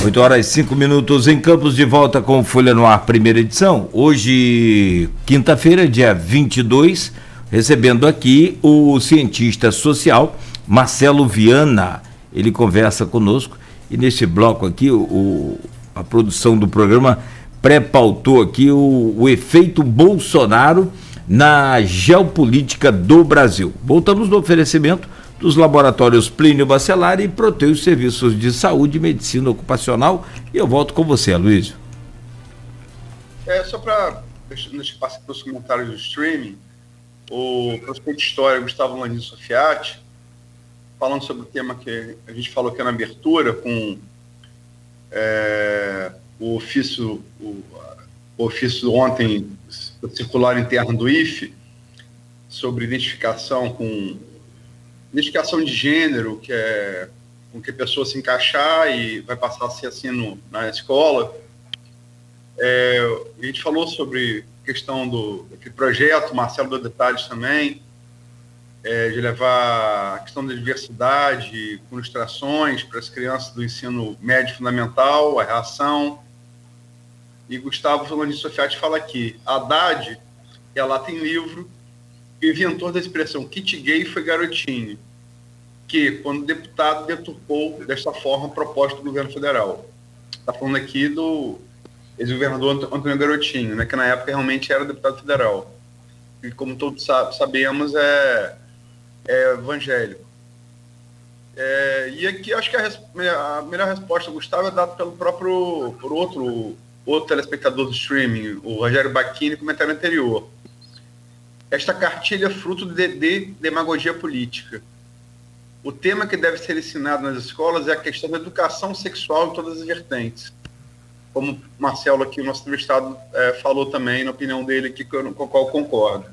8h05 em Campos, de volta com Folha no Ar, primeira edição. Hoje, quinta-feira, dia 22, recebendo aqui o cientista social Marcelo Viana. Ele conversa conosco e nesse bloco aqui, a produção do programa pré-pautou aqui o efeito Bolsonaro na geopolítica do Brasil. Voltamos no oferecimento dos laboratórios Plínio Bacelar e Proteus Serviços de Saúde e Medicina Ocupacional. E eu volto com você, Aloysio. Só para passar pelos comentários do streaming, o professor de História, Gustavo Landim Sofiati, falando sobre o tema que a gente falou aqui na abertura, com o ofício ontem, circular interno do IFE, sobre identificação de gênero, que é com que a pessoa se encaixar e vai passar a ser assim na escola. A gente falou sobre a questão daquele projeto, o Marcelo deu detalhes também, de levar a questão da diversidade com ilustrações para as crianças do ensino médio fundamental, a reação. E Gustavo Landim Sofiati fala aqui, Haddad relata em livro que o inventor da expressão kit gay foi Garotinho, que, quando deputado, deturpou desta forma a proposta do governo federal. Está falando aqui do ex-governador Antônio Garotinho, né, que na época realmente era deputado federal. E, como todos sabemos, é evangélico. E aqui acho que a melhor resposta, Gustavo, é dada por outro telespectador do streaming, o Rogério Bacchini, comentário anterior. Esta cartilha é fruto de demagogia política. O tema que deve ser ensinado nas escolas é a questão da educação sexual em todas as vertentes. Como o Marcelo aqui, o nosso entrevistado, falou também, na opinião dele aqui, com a qual eu concordo.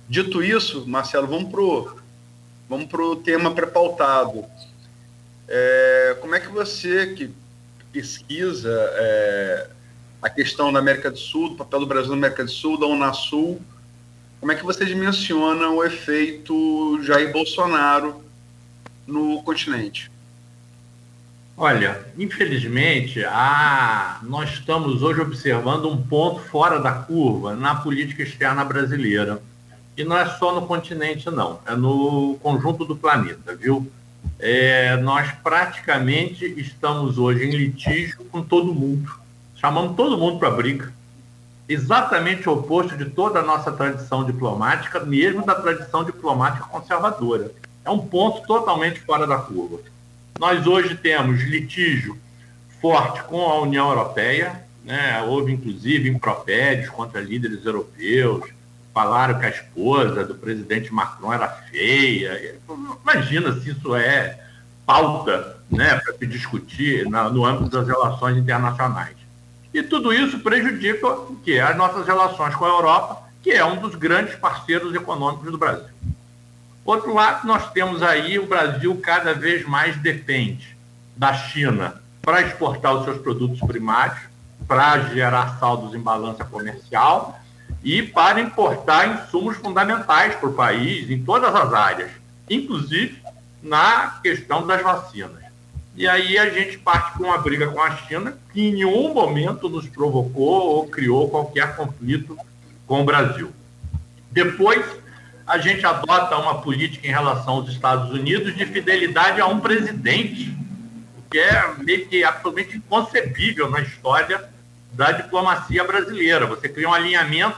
Dito isso, Marcelo, vamos pro tema pré-pautado. Como é que você, que pesquisa a questão da América do Sul, do papel do Brasil na América do Sul, da Unasul, como é que você dimensiona o efeito Jair Bolsonaro no continente? Olha, infelizmente, nós estamos hoje observando um ponto fora da curva na política externa brasileira. E não é só no continente, não. É no conjunto do planeta, viu? Nós praticamente estamos hoje em litígio com todo mundo. Chamamos todo mundo para briga. Exatamente o oposto de toda a nossa tradição diplomática, mesmo da tradição diplomática conservadora. É um ponto totalmente fora da curva. Nós hoje temos litígio forte com a União Europeia, né? Houve, inclusive, impropérios contra líderes europeus, falaram que a esposa do presidente Macron era feia. Imagina se isso é pauta, né, para se discutir no âmbito das relações internacionais. E tudo isso prejudica as nossas relações com a Europa, que é um dos grandes parceiros econômicos do Brasil. Outro lado, nós temos aí o Brasil cada vez mais depende da China para exportar os seus produtos primários, para gerar saldos em balança comercial e para importar insumos fundamentais para o país em todas as áreas, inclusive na questão das vacinas. E aí a gente parte com uma briga com a China que em nenhum momento nos provocou ou criou qualquer conflito com o Brasil. Depois, a gente adota uma política em relação aos Estados Unidos de fidelidade a um presidente, o que é meio que absolutamente inconcebível na história da diplomacia brasileira. Você cria um alinhamento,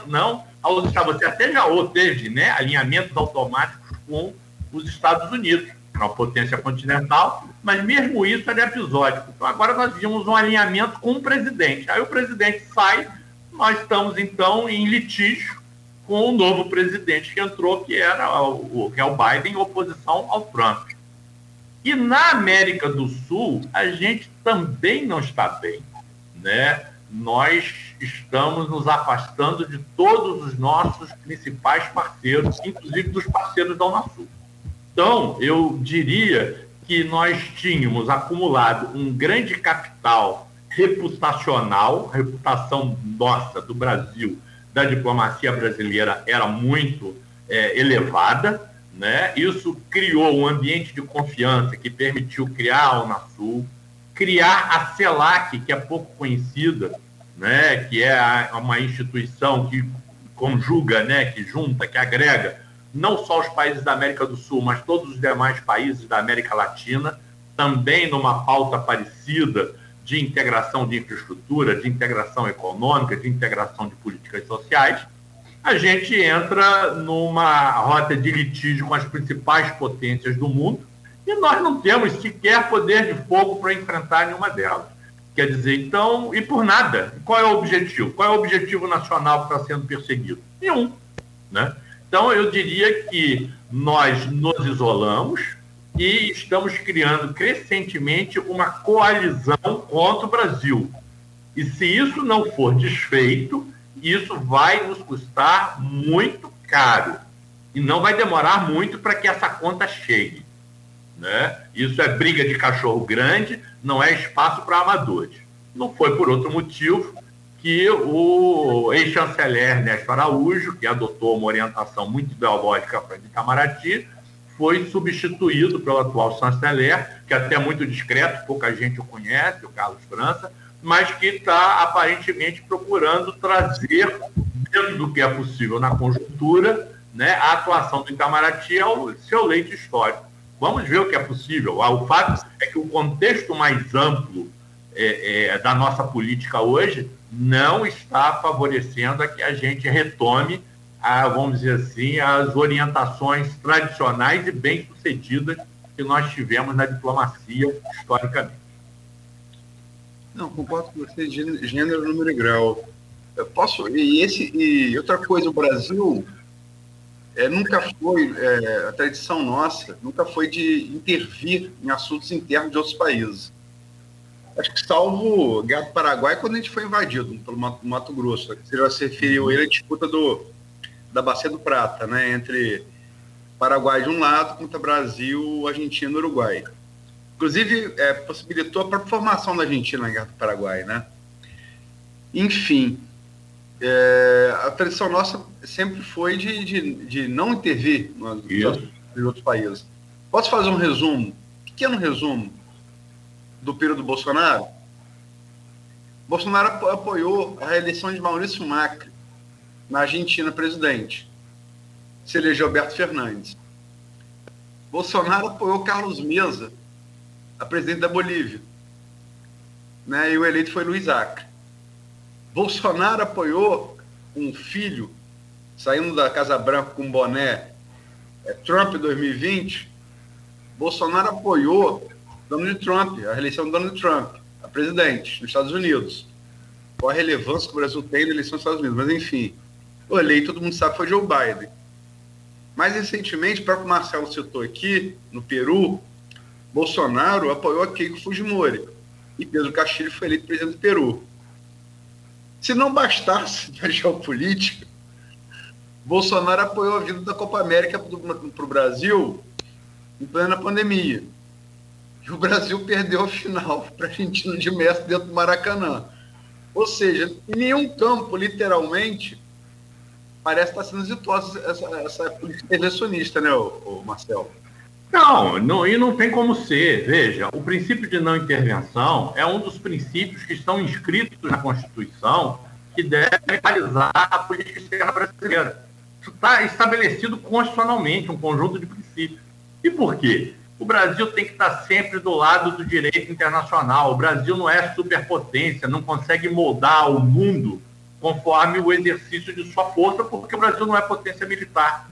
você até já teve, né, alinhamentos automáticos com os Estados Unidos, uma potência continental, mas mesmo isso era episódico. Então agora nós vimos um alinhamento com o presidente. Aí o presidente sai, nós estamos então em litígio com o novo presidente que entrou, que é o Biden, em oposição ao Trump. E na América do Sul, a gente também não está bem, né? Nós estamos nos afastando de todos os nossos principais parceiros, inclusive dos parceiros da Unasul. Então, eu diria que nós tínhamos acumulado um grande capital reputacional, reputação nossa, do Brasil, da diplomacia brasileira, era muito elevada, né? Isso criou um ambiente de confiança que permitiu criar a Unasul, criar a CELAC, que é pouco conhecida, né, que é uma instituição que conjuga, né, que junta, que agrega não só os países da América do Sul, mas todos os demais países da América Latina, também numa pauta parecida de integração de infraestrutura, de integração econômica, de integração de políticas sociais. A gente entra numa rota de litígio com as principais potências do mundo e nós não temos sequer poder de fogo para enfrentar nenhuma delas. Quer dizer, então, e por nada. Qual é o objetivo? Qual é o objetivo nacional que está sendo perseguido? Nenhum, né? Então, eu diria que nós nos isolamos e estamos criando crescentemente uma coalizão contra o Brasil. E se isso não for desfeito, isso vai nos custar muito caro. E não vai demorar muito para que essa conta chegue, né? Isso é briga de cachorro grande, não é espaço para amadores. Não foi por outro motivo que o ex-chanceler Ernesto Araújo, que adotou uma orientação muito ideológica para Itamaraty, foi substituído pelo atual chanceler, que até é muito discreto, pouca gente o conhece, o Carlos França, mas que está aparentemente procurando trazer, dentro do que é possível na conjuntura, né, a atuação do Itamaraty ao seu leito histórico. Vamos ver o que é possível. O fato é que o contexto mais amplo da nossa política hoje não está favorecendo a que a gente retome, vamos dizer assim, as orientações tradicionais e bem-sucedidas que nós tivemos na diplomacia historicamente. Não, concordo com você, gênero, número e grau. Eu posso, e outra coisa, o Brasil nunca foi, a tradição nossa, nunca foi de intervir em assuntos internos de outros países. Acho que salvo Guerra do Paraguai, quando a gente foi invadido pelo Mato Grosso. Você já se referiu a disputa da Bacia do Prata, né, entre Paraguai de um lado contra Brasil, Argentina e Uruguai. Inclusive, possibilitou a própria formação da Argentina na Guerra do Paraguai, né? Enfim, a tradição nossa sempre foi de não intervir nos outros países. Posso fazer um resumo, pequeno resumo, do período do Bolsonaro? Bolsonaro apoiou a reeleição de Maurício Macri na Argentina presidente. Se elegeu Alberto Fernandes. Bolsonaro apoiou Carlos Mesa, a presidente da Bolívia, né? E o eleito foi Luiz Acre. Bolsonaro apoiou um filho saindo da Casa Branca com boné Trump 2020. Bolsonaro apoiou Donald Trump, a reeleição de Donald Trump, a presidente dos Estados Unidos. Qual a relevância que o Brasil tem na eleição dos Estados Unidos? Mas, enfim, o eleito, todo mundo sabe, foi Joe Biden. Mais recentemente, o próprio Marcelo citou aqui, no Peru, Bolsonaro apoiou a Keiko Fujimori e Pedro Castilho foi eleito presidente do Peru. Se não bastasse a geopolítica, Bolsonaro apoiou a vinda da Copa América para o Brasil em plena pandemia. E o Brasil perdeu a final para a Argentina de Messi dentro do Maracanã. Ou seja, em nenhum campo, literalmente, parece estar sendo exitosa essa política intervencionista, né, Marcelo? Não, e não tem como ser. Veja, o princípio de não intervenção é um dos princípios que estão inscritos na Constituição que deve realizar a política externa brasileira. Isso está estabelecido constitucionalmente, um conjunto de princípios. E por quê? O Brasil tem que estar sempre do lado do direito internacional. O Brasil não é superpotência, não consegue moldar o mundo conforme o exercício de sua força, porque o Brasil não é potência militar,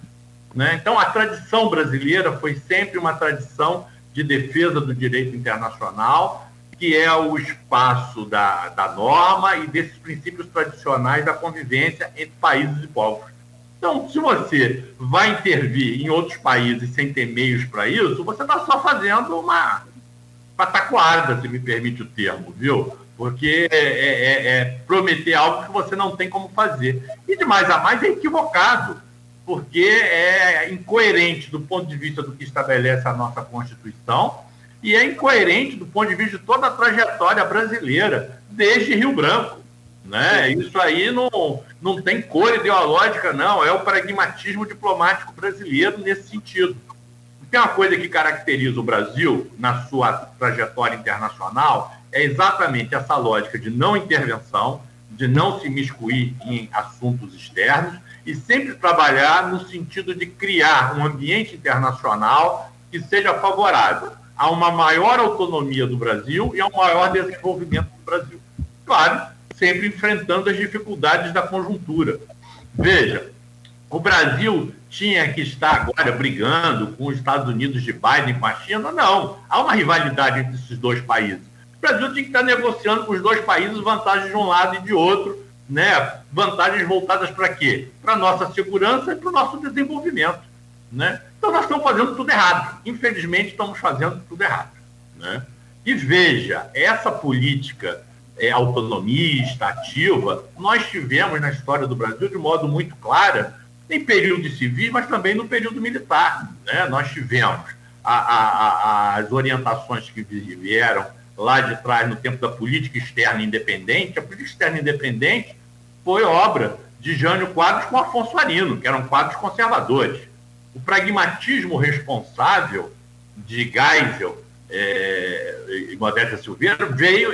né? Então, a tradição brasileira foi sempre uma tradição de defesa do direito internacional, que é o espaço da norma e desses princípios tradicionais da convivência entre países e povos. Então, se você vai intervir em outros países sem ter meios para isso, você está só fazendo uma pataquada, se me permite o termo, viu? Porque é prometer algo que você não tem como fazer. E de mais a mais é equivocado, porque é incoerente do ponto de vista do que estabelece a nossa Constituição e é incoerente do ponto de vista de toda a trajetória brasileira, desde Rio Branco, né? Isso aí não tem cor ideológica, não. É o pragmatismo diplomático brasileiro nesse sentido. tem uma coisa que caracteriza o Brasil na sua trajetória internacional, é exatamente essa lógica de não intervenção, de não se miscuir em assuntos externos e sempre trabalhar no sentido de criar um ambiente internacional que seja favorável a uma maior autonomia do Brasil e a um maior desenvolvimento do Brasil. Claro, sempre enfrentando as dificuldades da conjuntura. Veja, o Brasil tinha que estar agora brigando com os Estados Unidos de Biden, com a China? Não, há uma rivalidade entre esses dois países. O Brasil tinha que estar negociando com os dois países vantagens de um lado e de outro, né? Vantagens voltadas para quê? Para a nossa segurança e para o nosso desenvolvimento, né? Então nós estamos fazendo tudo errado. Infelizmente estamos fazendo tudo errado, né? E veja, essa política autonomista, ativa, nós tivemos na história do Brasil de modo muito claro, em período civil, mas também no período militar, né? Nós tivemos as orientações que vieram lá de trás, no tempo da política externa independente. A política externa independente foi obra de Jânio Quadros com Afonso Arino, que eram quadros conservadores. O pragmatismo responsável de Geisel e Modéstia Silveira veio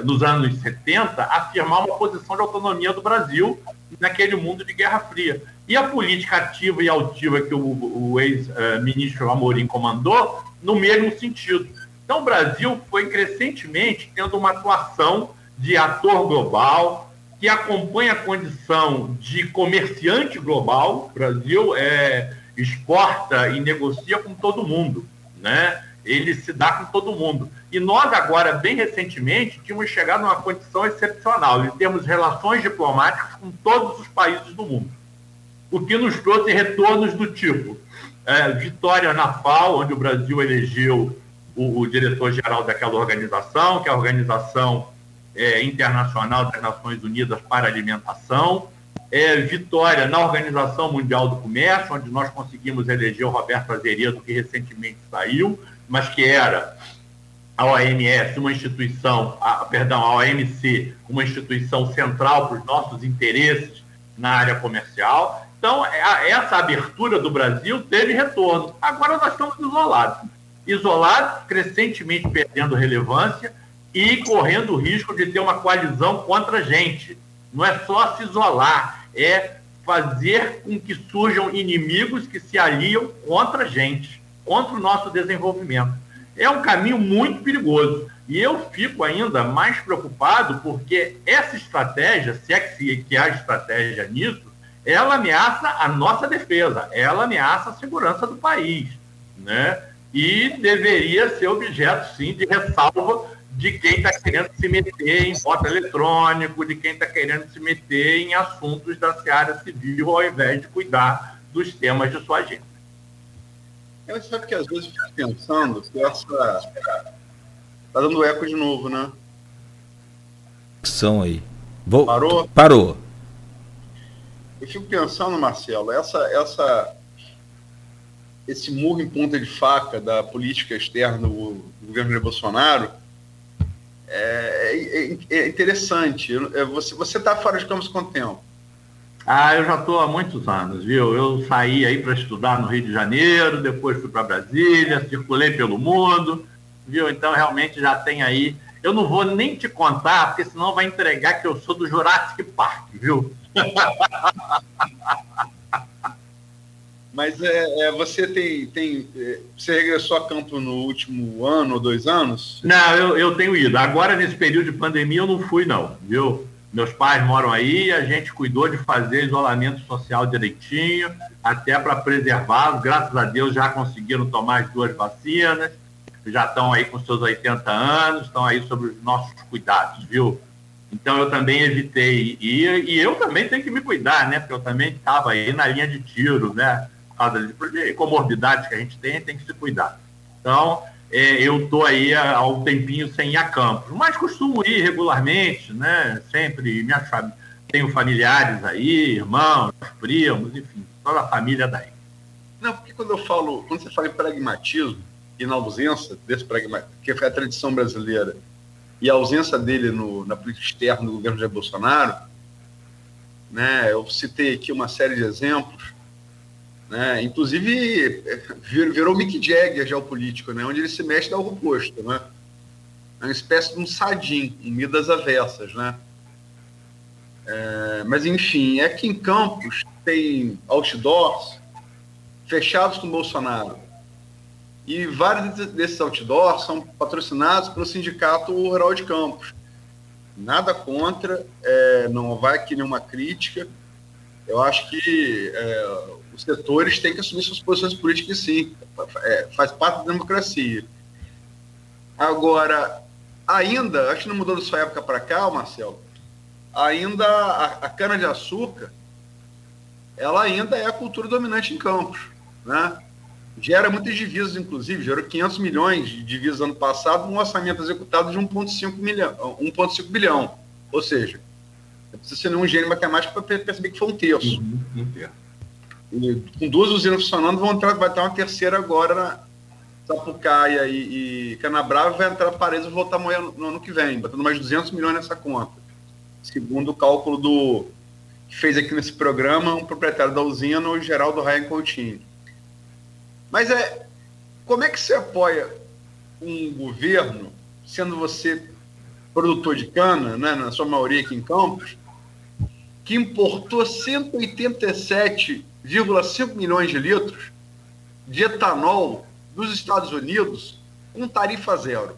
nos anos 70 afirmar uma posição de autonomia do Brasil naquele mundo de Guerra Fria. E a política ativa e altiva que o ex-ministro Amorim comandou, no mesmo sentido. Então, o Brasil foi crescentemente tendo uma atuação de ator global, que acompanha a condição de comerciante global. O Brasil exporta e negocia com todo mundo, né? Ele se dá com todo mundo. E nós agora, bem recentemente, tínhamos chegado numa condição excepcional, em termos de relações diplomáticas com todos os países do mundo. O que nos trouxe retornos do tipo vitória na FAO, onde o Brasil elegeu o diretor-geral daquela organização, que é a Organização Internacional das Nações Unidas para a Alimentação, vitória na Organização Mundial do Comércio, onde nós conseguimos eleger o Roberto Azeredo, que recentemente saiu, mas que era a OMS, uma instituição, a OMC, uma instituição central para os nossos interesses na área comercial. Então, essa abertura do Brasil teve retorno. Agora nós estamos isolados, crescentemente perdendo relevância e correndo o risco de ter uma coalizão contra a gente. Não é só se isolar, é fazer com que surjam inimigos que se aliam contra a gente, contra o nosso desenvolvimento. É um caminho muito perigoso. E eu fico ainda mais preocupado porque essa estratégia, se é que há estratégia nisso, ela ameaça a nossa defesa, ela ameaça a segurança do país, né? E deveria ser objeto, sim, de ressalva de quem está querendo se meter em voto eletrônico, de quem está querendo se meter em assuntos da seara civil, ao invés de cuidar dos temas de sua agenda. Você sabe que às vezes eu fico pensando que essa... Está dando eco de novo, né? São aí. Parou? Parou. Eu fico pensando, Marcelo, esse murro em ponta de faca da política externa do governo de Bolsonaro é interessante. Você está fora de campos há quanto tempo? Eu já estou há muitos anos, viu? Eu saí aí para estudar no Rio de Janeiro, depois fui para Brasília, circulei pelo mundo, viu? Então, realmente já tem aí... Eu não vou nem te contar, porque senão vai entregar que eu sou do Jurassic Park, viu? Mas você você regressou a campo no último ano ou 2 anos? Não, eu tenho ido. Agora, nesse período de pandemia, eu não fui, não, viu? Meus pais moram aí, a gente cuidou de fazer isolamento social direitinho, até para preservá-los. Graças a Deus já conseguiram tomar as 2 vacinas, já estão aí com seus 80 anos, estão aí sobre os nossos cuidados, viu? Então eu também evitei ir, e eu também tenho que me cuidar, né? Porque eu também estava aí na linha de tiro, né? Por causa de comorbidades que a gente tem que se cuidar. Então, eu estou aí há um tempinho sem ir a campos, mas costumo ir regularmente, né? Sempre tenho familiares aí, irmãos, primos, enfim, toda a família daí. Não, porque quando você fala em pragmatismo, e na ausência desse pragmatismo, que foi a tradição brasileira, e a ausência dele na política externa do governo Jair Bolsonaro, né? Eu citei aqui uma série de exemplos. né? Inclusive, virou Mick Jagger geopolítico, né? Onde ele se mexe dá o oposto, né? É uma espécie de um Sadim, um Midas Avessas, né? Mas, enfim, aqui em Campos tem outdoors fechados com o Bolsonaro. E vários desses outdoors são patrocinados pelo Sindicato Rural de Campos. Nada contra, não vai aqui nenhuma crítica. Eu acho que os setores têm que assumir suas posições políticas, sim. Faz parte da democracia. Agora, ainda, acho que não mudou da sua época para cá, Marcelo, ainda a cana-de-açúcar, ela ainda é a cultura dominante em Campos, né? Gera muitas divisas, inclusive, gerou 500 milhões de divisas ano passado, um orçamento executado de 1,5 bilhão. Ou seja, não precisa ser nenhum gênio matemático para perceber que foi um terço. E, com 2 usinas funcionando, vai estar uma terceira agora na Sapucaia e Canabrava, vai entrar Paredes e voltar amanhã no ano que vem, botando mais 200 milhões nessa conta. Segundo o cálculo que fez aqui nesse programa um proprietário da usina, o Geraldo Ryan Coutinho. Mas como é que você apoia um governo, sendo você produtor de cana, né, na sua maioria aqui em Campos, que importou 187,5 milhões de litros de etanol dos Estados Unidos com tarifa zero?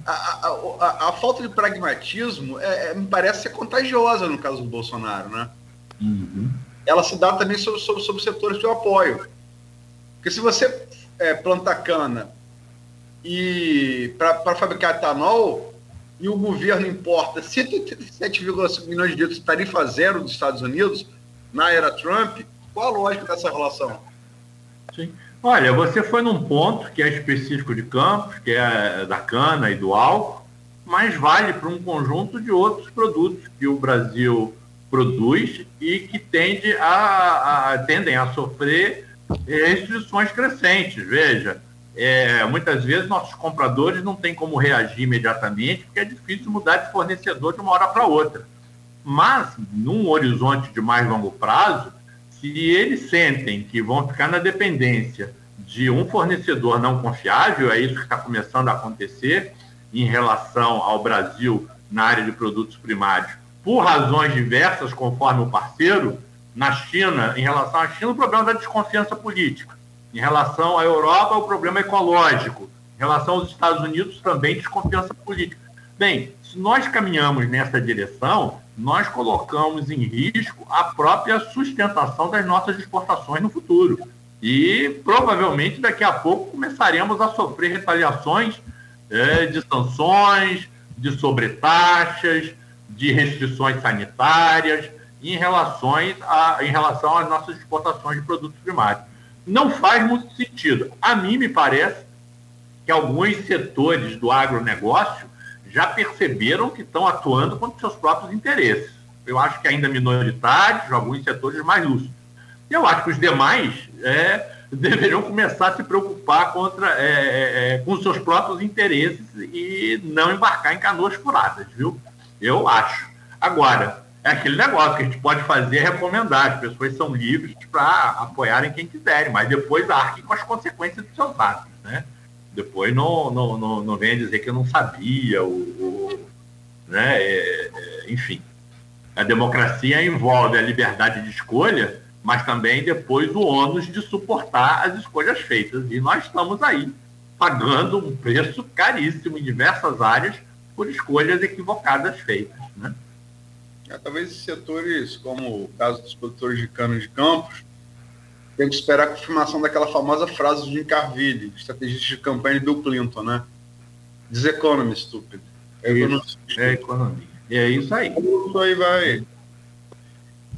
A falta de pragmatismo me parece ser contagiosa no caso do Bolsonaro, né? Uhum. Ela se dá também sobre os setores que eu apoio. Porque se você plantar cana para fabricar etanol e o governo importa 187,5 milhões de litros de tarifa zero dos Estados Unidos, na era Trump, qual a lógica dessa relação? Sim. Olha, você foi num ponto que é específico de Campos, que é da cana e do álcool, mas vale para um conjunto de outros produtos que o Brasil produz e que tendem a sofrer restrições crescentes. Veja, muitas vezes nossos compradores não têm como reagir imediatamente, porque é difícil mudar de fornecedor de uma hora para outra. Mas, num horizonte de mais longo prazo, se eles sentem que vão ficar na dependência de um fornecedor não confiável, é isso que está começando a acontecer em relação ao Brasil na área de produtos primários, por razões diversas, conforme o parceiro. Na China, em relação à China, o problema da desconfiança política. Em relação à Europa, o problema ecológico. Em relação aos Estados Unidos, também desconfiança política. Bem, se nós caminhamos nessa direção, nós colocamos em risco a própria sustentação das nossas exportações no futuro. E, provavelmente, daqui a pouco começaremos a sofrer retaliações de sanções, de sobretaxas, de restrições sanitárias em relação às nossas exportações de produtos primários. Não faz muito sentido. A mim me parece que alguns setores do agronegócio já perceberam que estão atuando contra seus próprios interesses. Eu acho que ainda minoritários, alguns setores mais lúcidos. E eu acho que os demais deveriam começar a se preocupar com seus próprios interesses e não embarcar em canoas furadas, viu? Eu acho. Agora, é aquele negócio que a gente pode fazer, é recomendar. As pessoas são livres para apoiarem quem quiserem, mas depois arquem com as consequências dos seus atos, né? Depois não venha dizer que eu não sabia, né? Enfim, a democracia envolve a liberdade de escolha, mas também depois o ônus de suportar as escolhas feitas. E nós estamos aí pagando um preço caríssimo em diversas áreas por escolhas equivocadas feitas, né? Talvez esses setores, como o caso dos produtores de cana de Campos, tem que esperar a confirmação daquela famosa frase de Jim Carville, estrategista de campanha de Bill Clinton, né? This economy, stupid. É economia. É isso aí. Isso aí vai.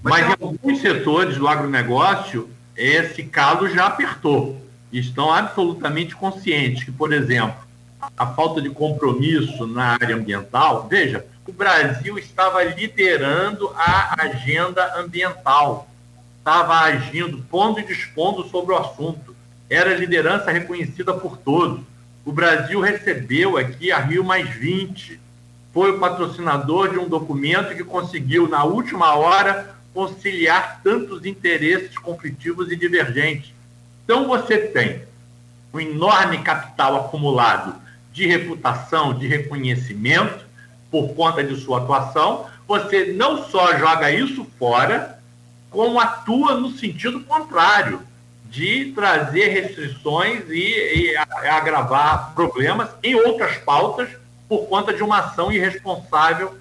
Mas em alguns setores do agronegócio, esse calo já apertou. Estão absolutamente conscientes que, por exemplo, a falta de compromisso na área ambiental. Veja, o Brasil estava liderando a agenda ambiental, estava agindo, pondo e dispondo sobre o assunto. Era liderança reconhecida por todos. O Brasil recebeu aqui a Rio+20, foi o patrocinador de um documento que conseguiu, na última hora, conciliar tantos interesses conflitivos e divergentes. Então você tem um enorme capital acumulado de reputação, de reconhecimento por conta de sua atuação. Você não só joga isso fora, como atua no sentido contrário, de trazer restrições e agravar problemas em outras pautas por conta de uma ação irresponsável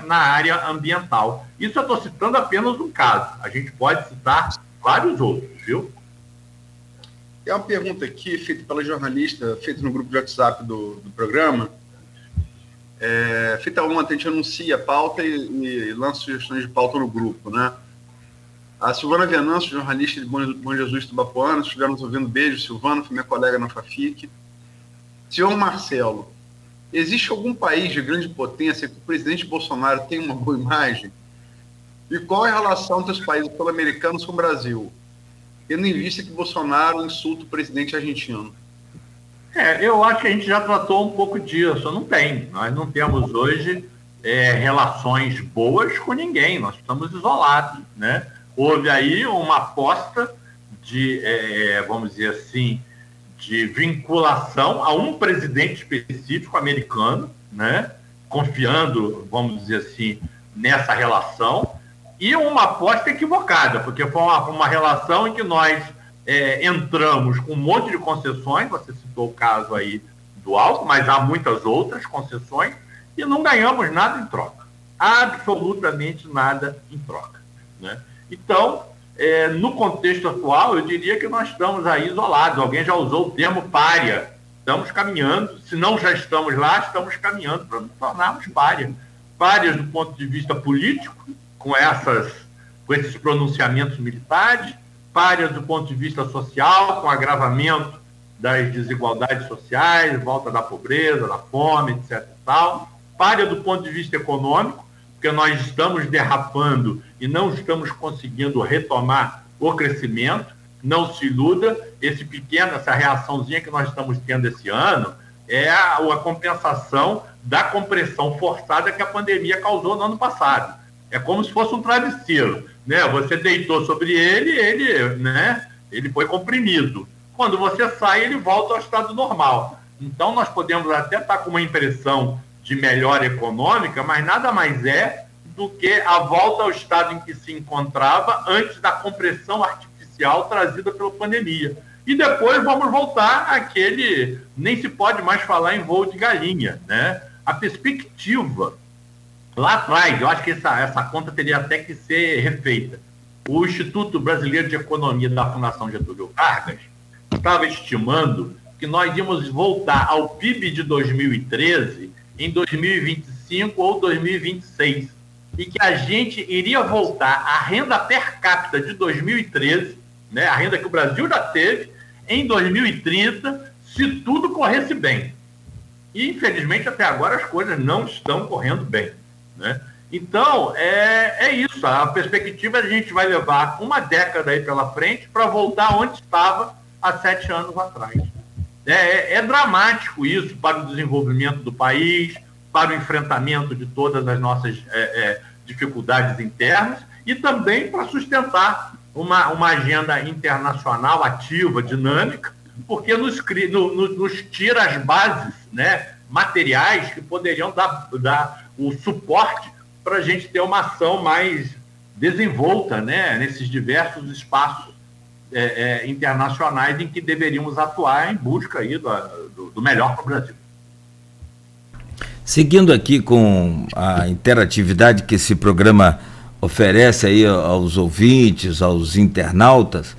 na área ambiental. Isso eu estou citando apenas um caso. A gente pode citar vários outros, viu? Tem uma pergunta aqui, feita pela jornalista, feita no grupo de WhatsApp do programa. Feita ontem, a gente anuncia a pauta e lança sugestões de pauta no grupo, né? A Silvana Venâncio, jornalista de Bom Jesus Tubapuana, estiveram nos ouvindo. Beijo, Silvana, foi minha colega na FAFIC. Senhor Marcelo, existe algum país de grande potência que o presidente Bolsonaro tem uma boa imagem? E qual é a relação entre os países sul-americanos com o Brasil? Tendo em vista que Bolsonaro insulta o presidente argentino. Eu acho que a gente já tratou um pouco disso. Não tem. Nós não temos hoje relações boas com ninguém. Nós estamos isolados, né? Houve aí uma aposta de, vamos dizer assim, de vinculação a um presidente específico americano, né? Confiando, vamos dizer assim, nessa relação, e uma aposta equivocada, porque foi uma relação em que nós entramos com um monte de concessões. Você citou o caso aí do álcool, mas há muitas outras concessões, e não ganhamos nada em troca. Absolutamente nada em troca, né? Então, no contexto atual, eu diria que nós estamos aí isolados. Alguém já usou o termo pária. Estamos caminhando, se não já estamos lá, estamos caminhando para nos tornarmos pária. Párias do ponto de vista político, com esses pronunciamentos militares, párias do ponto de vista social, com agravamento das desigualdades sociais, volta da pobreza, da fome, etc. Pária do ponto de vista econômico, porque nós estamos derrapando e não estamos conseguindo retomar o crescimento. Não se iluda, essa reaçãozinha que nós estamos tendo esse ano é a compensação da compressão forçada que a pandemia causou no ano passado. É como se fosse um travesseiro, né? Você deitou sobre ele foi comprimido. Quando você sai, ele volta ao estado normal. Então, nós podemos até estar com uma impressão de melhora econômica, mas nada mais é do que a volta ao estado em que se encontrava antes da compressão artificial trazida pela pandemia. E depois vamos voltar àquele... Nem se pode mais falar em voo de galinha, né? A perspectiva, lá atrás, eu acho que essa conta teria até que ser refeita. O Instituto Brasileiro de Economia da Fundação Getúlio Vargas estava estimando que nós íamos voltar ao PIB de 2013 em 2025 ou 2026, e que a gente iria voltar à renda per capita de 2013, né, a renda que o Brasil já teve, em 2030, se tudo corresse bem. E, infelizmente, até agora as coisas não estão correndo bem, né? Então, é isso. A perspectiva é que a gente vai levar uma década aí pela frente para voltar onde estava há 7 anos atrás. É dramático isso para o desenvolvimento do país, para o enfrentamento de todas as nossas dificuldades internas e também para sustentar uma agenda internacional ativa, dinâmica, porque nos tira as bases, né, materiais que poderiam dar o suporte para a gente ter uma ação mais desenvolta, né, nesses diversos espaços internacionais em que deveríamos atuar em busca aí do melhor para o Brasil. Seguindo aqui com a interatividade que esse programa oferece aí aos ouvintes, aos internautas,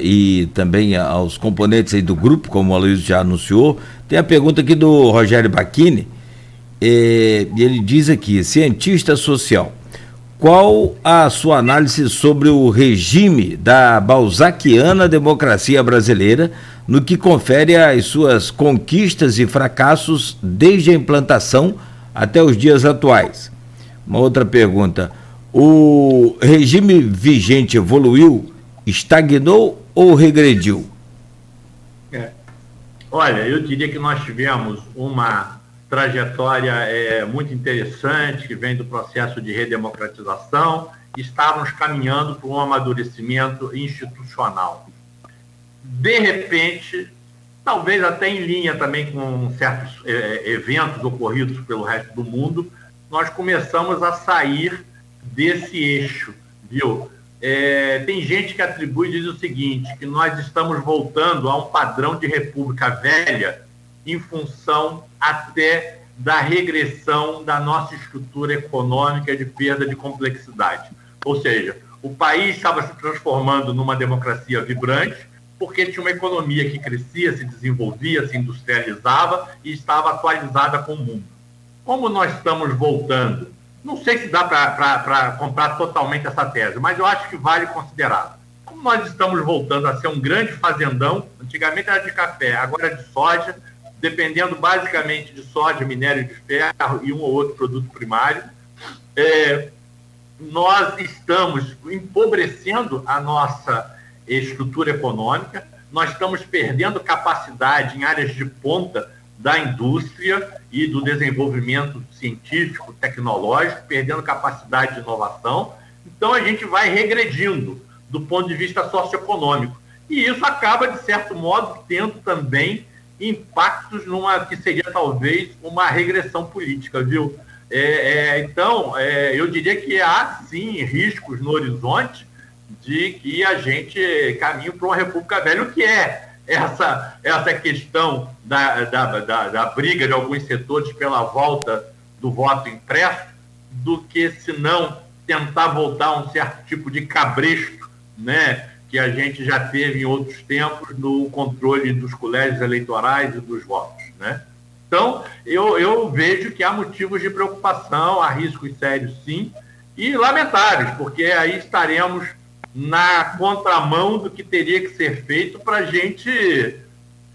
e também aos componentes aí do grupo, como o Aloysio já anunciou, tem a pergunta aqui do Rogério Bacchini, e ele diz aqui: cientista social, qual a sua análise sobre o regime da balzaquiana democracia brasileira no que confere às suas conquistas e fracassos desde a implantação até os dias atuais? Uma outra pergunta: o regime vigente evoluiu, estagnou ou regrediu? Olha, eu diria que nós tivemos uma trajetória muito interessante, que vem do processo de redemocratização estávamos caminhando para um amadurecimento institucional. De repente, talvez até em linha também com certos eventos ocorridos pelo resto do mundo, nós começamos a sair desse eixo, viu? Tem gente que atribui e diz o seguinte, que nós estamos voltando a um padrão de república velha em função até da regressão da nossa estrutura econômica de perda de complexidade. Ou seja, o país estava se transformando numa democracia vibrante porque tinha uma economia que crescia, se desenvolvia, se industrializava e estava atualizada com o mundo. Como nós estamos voltando, não sei se dá para comprar totalmente essa tese, mas eu acho que vale considerar. Como nós estamos voltando a ser um grande fazendão, antigamente era de café, agora é de soja, dependendo basicamente de soja, minério de ferro e um ou outro produto primário, nós estamos empobrecendo a nossa estrutura econômica, nós estamos perdendo capacidade em áreas de ponta da indústria e do desenvolvimento científico, tecnológico, perdendo capacidade de inovação. Então, a gente vai regredindo do ponto de vista socioeconômico. E isso acaba, de certo modo, tendo também impactos numa que seria, talvez, uma regressão política, viu? Então, eu diria que há, sim, riscos no horizonte de que a gente caminhe para uma república velha, o que é essa questão da briga de alguns setores pela volta do voto impresso, do que, se não, tentar voltar a um certo tipo de cabresto, né, que a gente já teve em outros tempos no controle dos colégios eleitorais e dos votos, né? Então, eu vejo que há motivos de preocupação, há riscos sérios, sim, e lamentáveis, porque aí estaremos na contramão do que teria que ser feito para a gente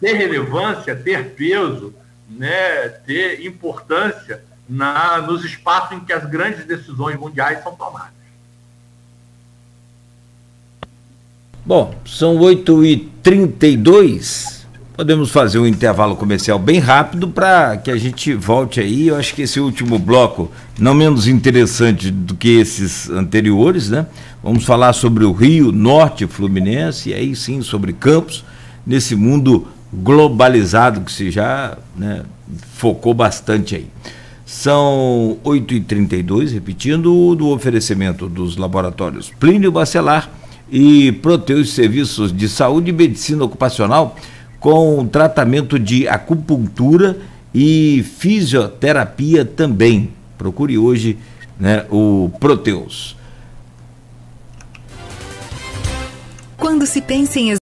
ter relevância, ter peso, né, ter importância nos espaços em que as grandes decisões mundiais são tomadas. Bom, são 8h32. Podemos fazer um intervalo comercial bem rápido para que a gente volte aí. Eu acho que esse último bloco, não menos interessante do que esses anteriores, né? Vamos falar sobre o Rio Norte Fluminense, e aí sim sobre Campos, nesse mundo globalizado que se já, né, focou bastante aí. São 8h32, repetindo, do oferecimento dos laboratórios Plínio Bacelar e Proteus Serviços de Saúde e Medicina Ocupacional, com tratamento de acupuntura e fisioterapia também. Procure hoje, né, o Proteus. Quando se pensa em